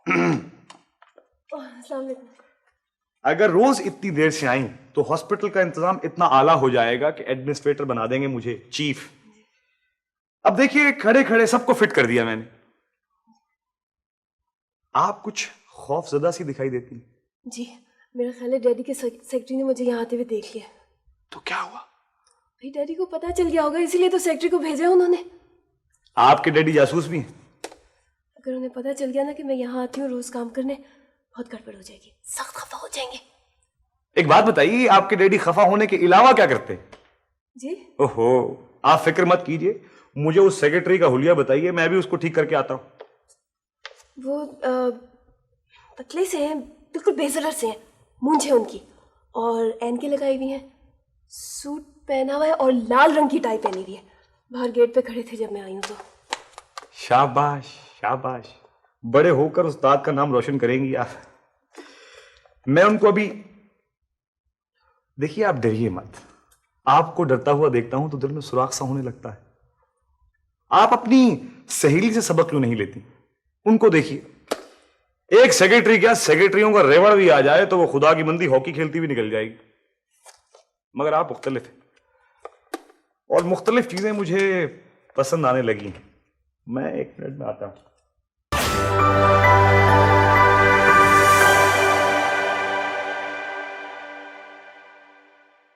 السلام علیکم. اگر روز اتنی دیر سے آئیں تو ہاسپٹل کا انتظام اتنا اعلیٰ ہو جائے گا کہ ایڈمنسٹریٹر بنا دیں گے مجھے چیف. اب دیکھیے کھڑے کھڑے سب کو فٹ کر دیا میں نے. آپ کچھ خوف زدہ سی دکھائی دیتی. جی میرا خیال ہے ڈیڈی کے سیکرٹری نے مجھے یہاں آتے ہوئے دیکھ لیا. تو کیا ہوا؟ بھائی ڈیڈی کو پتا چل گیا ہوگا, اسی لیے تو سیکرٹری کو بھیجا انہوں نے. آپ کے ڈیڈی جاسوس بھی ہیں؟ اگر انہیں پتا چل گیا نا کہ میں یہاں آتی ہوں روز کام کرنے, بہت گڑبڑ ہو جائے گی, سخت خفا ہو جائیں گے. ایک بات بتائیے, آپ کے ڈیڈی خفا ہونے کے علاوہ کیا کرتے ہیں؟ جی اوہو, آپ فکر مت کیجئے, مجھے اس سیکرٹری کا حلیہ بتائیے, میں بھی اس کو ٹھیک کر کے آتا ہوں. وہ پتلے سے ہیں, بالکل بے ضرر سے ہیں, مونچھ ہے ان کی, اور اینکیں لگائی ہوئی ہیں, سوٹ پہنا ہوا ہے اور لال رنگ کی ٹائی پہنی ہوئی ہے. باہر گیٹ پہ کھڑے تھے جب میں آئی ہوں تو. شاباش شاباش, بڑے ہو کر استاد کا نام روشن کریں گی آپ. میں ان کو ابھی, دیکھیے آپ ڈریے مت, آپ کو ڈرتا ہوا دیکھتا ہوں تو دل میں سوراخ سا ہونے لگتا ہے. آپ اپنی سہیلی سے سبق کیوں نہیں لیتی؟ ان کو دیکھیے, ایک سیکرٹری کیا سیکرٹریوں کا ریوڑ بھی آ جائے تو وہ خدا کی بندی ہاکی کھیلتی بھی نکل جائے گی. مگر آپ مختلف ہیں, اور مختلف چیزیں مجھے پسند آنے لگی ہیں. میں ایک منٹ میں آتا ہوں.